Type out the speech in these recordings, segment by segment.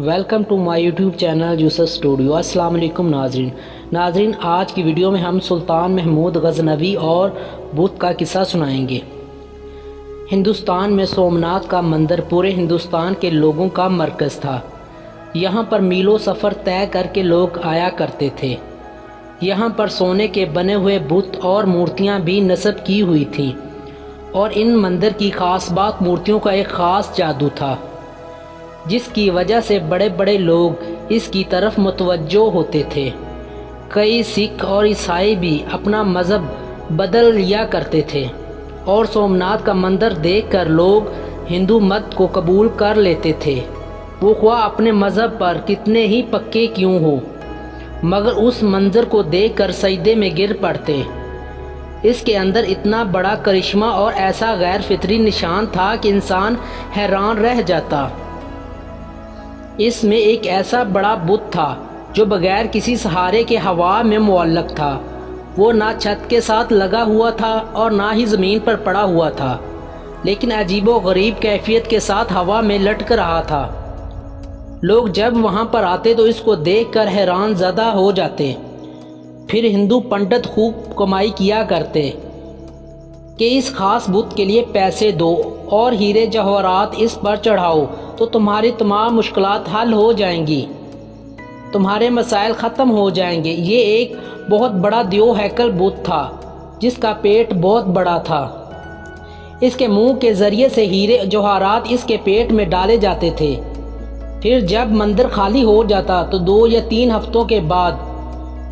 Welcome to my YouTube channel Yusuf studio. السلام علیکم ناظرین، آج کی ویڈیو میں ہم سلطان محمود غزنوی اور بدھ کا قصہ سنائیں گے۔ ہندوستان میں سومناتھ کا مندر پورے ہندوستان کے لوگوں کا مرکز تھا۔ یہاں پر میلوں سفر طے کر کے لوگ آیا کرتے تھے۔ یہاں پر سونے کے بنے ہوئے بت اور مورتیاں بھی نصب کی ہوئی تھیں، اور ان مندر کی خاص بات مورتیوں کا ایک خاص جادو تھا، جس کی وجہ سے بڑے بڑے لوگ اس کی طرف متوجہ ہوتے تھے۔ کئی سکھ اور عیسائی بھی اپنا مذہب بدل لیا کرتے تھے، اور سومناتھ کا مندر دیکھ کر لوگ ہندو مت کو قبول کر لیتے تھے، وہ خواہ اپنے مذہب پر کتنے ہی پکے کیوں ہو، مگر اس منظر کو دیکھ کر سجدے میں گر پڑتے۔ اس کے اندر اتنا بڑا کرشمہ اور ایسا غیر فطری نشان تھا کہ انسان حیران رہ جاتا۔ اس میں ایک ایسا بڑا بت تھا جو بغیر کسی سہارے کے ہوا میں معلق تھا۔ وہ نہ چھت کے ساتھ لگا ہوا تھا اور نہ ہی زمین پر پڑا ہوا تھا، لیکن عجیب و غریب کیفیت کے ساتھ ہوا میں لٹک رہا تھا۔ لوگ جب وہاں پر آتے تو اس کو دیکھ کر حیران زدہ ہو جاتے۔ پھر ہندو پنڈت خوب کمائی کیا کرتے کہ اس خاص بت کے لیے پیسے دو اور ہیرے جواہرات اس پر چڑھاؤ تو تمہاری تمام مشکلات حل ہو جائیں گی، تمہارے مسائل ختم ہو جائیں گے۔ یہ ایک بہت بڑا دیو ہیکل بت تھا جس کا پیٹ بہت بڑا تھا۔ اس کے منہ کے ذریعے سے ہیرے جواہرات اس کے پیٹ میں ڈالے جاتے تھے۔ پھر جب مندر خالی ہو جاتا تو 2 یا 3 ہفتوں کے بعد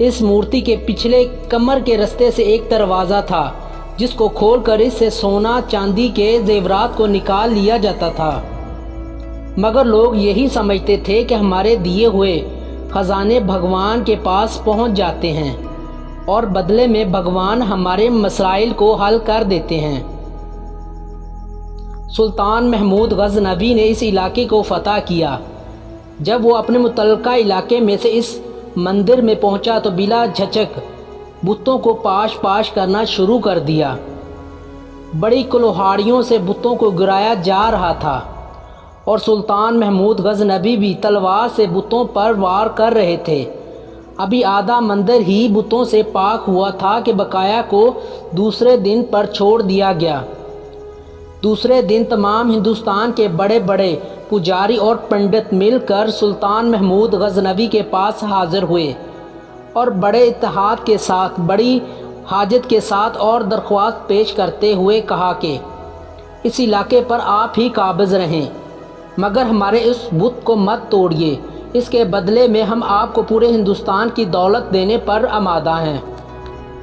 اس مورتی کے پچھلے کمر کے رستے سے ایک دروازہ تھا، جس کو کھول کر اس سے سونا چاندی کے زیورات کو نکال لیا جاتا تھا۔ مگر لوگ یہی سمجھتے تھے کہ ہمارے دیے ہوئے خزانے بھگوان کے پاس پہنچ جاتے ہیں، اور بدلے میں بھگوان ہمارے مسائل کو حل کر دیتے ہیں۔ سلطان محمود غزنوی نے اس علاقے کو فتح کیا۔ جب وہ اپنے متعلقہ علاقے میں سے اس مندر میں پہنچا تو بلا جھجک بتوں کو پاش کرنا شروع کر دیا۔ بڑی کلہاڑیوں سے بتوں کو گرایا جا رہا تھا، اور سلطان محمود غزنوی بھی تلوار سے بتوں پر وار کر رہے تھے۔ ابھی آدھا مندر ہی بتوں سے پاک ہوا تھا کہ بقایا کو دوسرے دن پر چھوڑ دیا گیا۔ دوسرے دن تمام ہندوستان کے بڑے بڑے پجاری اور پنڈت مل کر سلطان محمود غزنوی کے پاس حاضر ہوئے، اور بڑے اتحاد کے ساتھ، بڑی حاجت کے ساتھ اور درخواست پیش کرتے ہوئے کہا کہ اس علاقے پر آپ ہی قابض رہیں، مگر ہمارے اس بت کو مت توڑیے۔ اس کے بدلے میں ہم آپ کو پورے ہندوستان کی دولت دینے پر آمادہ ہیں۔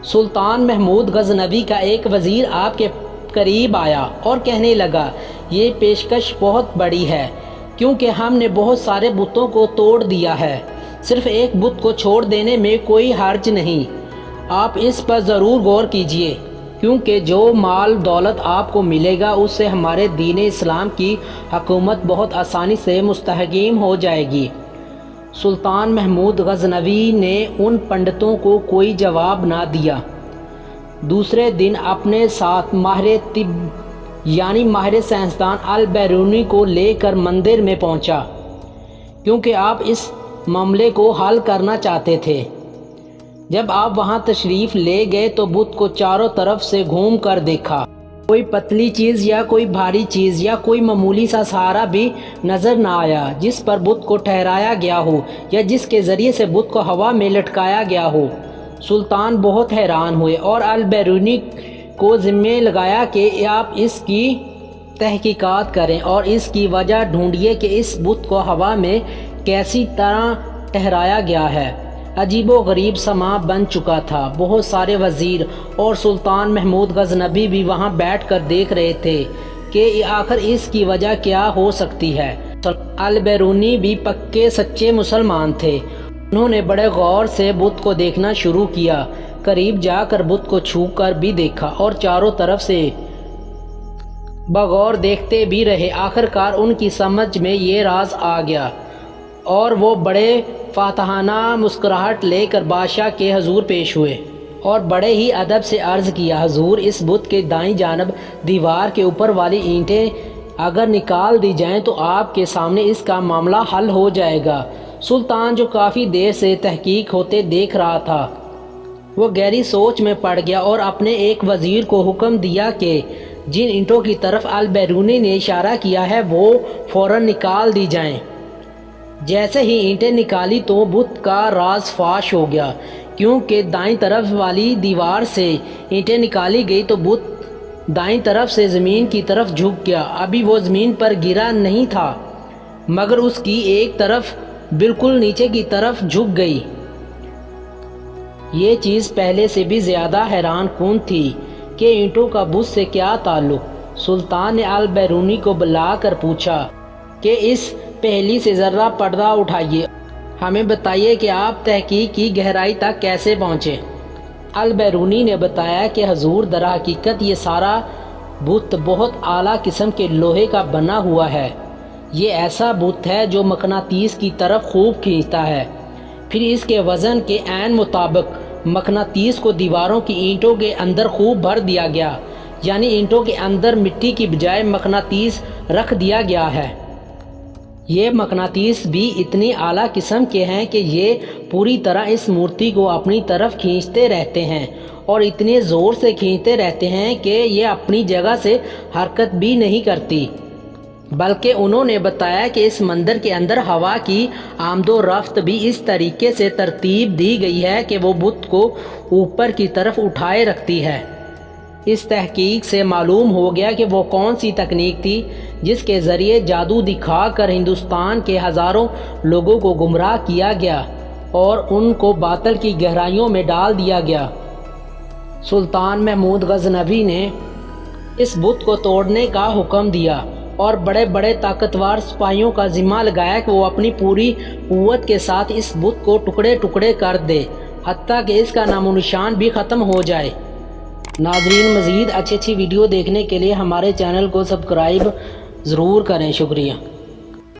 سلطان محمود غزنوی کا ایک وزیر آپ کے قریب آیا اور کہنے لگا، یہ پیشکش بہت بڑی ہے، کیونکہ ہم نے بہت سارے بتوں کو توڑ دیا ہے، صرف ایک بت کو چھوڑ دینے میں کوئی حرج نہیں۔ آپ اس پر ضرور غور کیجئے، کیونکہ جو مال دولت آپ کو ملے گا اس سے ہمارے دین اسلام کی حکومت بہت آسانی سے مستحکم ہو جائے گی۔ سلطان محمود غزنوی نے ان پنڈتوں کو کوئی جواب نہ دیا۔ دوسرے دن اپنے ساتھ ماہر طب یعنی ماہر سائنسدان البیرونی کو لے کر مندر میں پہنچا، کیونکہ آپ اس معاملے کو حل کرنا چاہتے تھے۔ جب آپ وہاں تشریف لے گئے تو بت کو چاروں طرف سے گھوم کر دیکھا۔ کوئی پتلی چیز یا کوئی بھاری چیز یا کوئی معمولی سا سہارا بھی نظر نہ آیا جس پر بت کو ٹھہرایا گیا ہو یا جس کے ذریعے سے بت کو ہوا میں لٹکایا گیا ہو۔ سلطان بہت حیران ہوئے اور البیرونی کو ذمہ لگایا کہ آپ اس کی تحقیقات کریں اور اس کی وجہ ڈھونڈیے کہ اس بت کو ہوا میں کیسی طرح ٹھہرایا گیا ہے۔ عجیب و غریب سماں بن چکا تھا۔ بہت سارے وزیر اور سلطان محمود غزنوی بھی وہاں بیٹھ کر دیکھ رہے تھے کہ آخر اس کی وجہ کیا ہو سکتی ہے۔ البیرونی بھی پکے سچے مسلمان تھے۔ انہوں نے بڑے غور سے بت کو دیکھنا شروع کیا، قریب جا کر بت کو چھو کر بھی دیکھا اور چاروں طرف سے بغور دیکھتے بھی رہے۔ آخرکار ان کی سمجھ میں یہ راز آ گیا، اور وہ بڑے فاتحانہ مسکراہٹ لے کر بادشاہ کے حضور پیش ہوئے اور بڑے ہی ادب سے عرض کیا، حضور، اس بت کے دائیں جانب دیوار کے اوپر والی اینٹیں اگر نکال دی جائیں تو آپ کے سامنے اس کا معاملہ حل ہو جائے گا۔ سلطان جو کافی دیر سے تحقیق ہوتے دیکھ رہا تھا وہ گہری سوچ میں پڑ گیا اور اپنے ایک وزیر کو حکم دیا کہ جن اینٹوں کی طرف البیرونی نے اشارہ کیا ہے وہ فوراً نکال دی جائیں۔ جیسے ہی اینٹیں نکالی تو بت کا راز فاش ہو گیا، کیونکہ دائیں طرف والی دیوار سے اینٹیں نکالی گئی تو بت دائیں طرف سے زمین کی طرف جھک گیا۔ ابھی وہ زمین پر گرا نہیں تھا مگر اس کی ایک طرف بالکل نیچے کی طرف جھک گئی۔ یہ چیز پہلے سے بھی زیادہ حیران کن تھی کہ اینٹوں کا بت سے کیا تعلق۔ سلطان نے البیرونی کو بلا کر پوچھا کہ اس پہلی سے ذرا پردہ اٹھائیے، ہمیں بتائیے کہ آپ تحقیق کی گہرائی تک کیسے پہنچے۔ البیرونی نے بتایا کہ حضور در حقیقت یہ سارا بت بہت اعلیٰ قسم کے لوہے کا بنا ہوا ہے۔ یہ ایسا بت ہے جو مقناطیس کی طرف خوب کھینچتا ہے، پھر اس کے وزن کے عین مطابق مقناطیس کو دیواروں کی اینٹوں کے اندر خوب بھر دیا گیا، یعنی اینٹوں کے اندر مٹی کی بجائے مقناطیس رکھ دیا گیا ہے۔ یہ مقناطیس بھی اتنی اعلیٰ قسم کے ہیں کہ یہ پوری طرح اس مورتی کو اپنی طرف کھینچتے رہتے ہیں اور اتنے زور سے کھینچتے رہتے ہیں کہ یہ اپنی جگہ سے حرکت بھی نہیں کرتی۔ بلکہ انہوں نے بتایا کہ اس مندر کے اندر ہوا کی آمد و رفت بھی اس طریقے سے ترتیب دی گئی ہے کہ وہ بت کو اوپر کی طرف اٹھائے رکھتی ہے۔ اس تحقیق سے معلوم ہو گیا کہ وہ کون سی تکنیک تھی جس کے ذریعے جادو دکھا کر ہندوستان کے ہزاروں لوگوں کو گمراہ کیا گیا اور ان کو باطل کی گہرائیوں میں ڈال دیا گیا۔ سلطان محمود غزنوی نے اس بت کو توڑنے کا حکم دیا اور بڑے بڑے طاقتور سپاہیوں کا ذمہ لگایا کہ وہ اپنی پوری قوت کے ساتھ اس بت کو ٹکڑے ٹکڑے کر دے، حتیٰ کہ اس کا نام و نشان بھی ختم ہو جائے۔ ناظرین، مزید اچھی ویڈیو دیکھنے کے لیے ہمارے چینل کو سبسکرائب ضرور کریں۔ شکریہ۔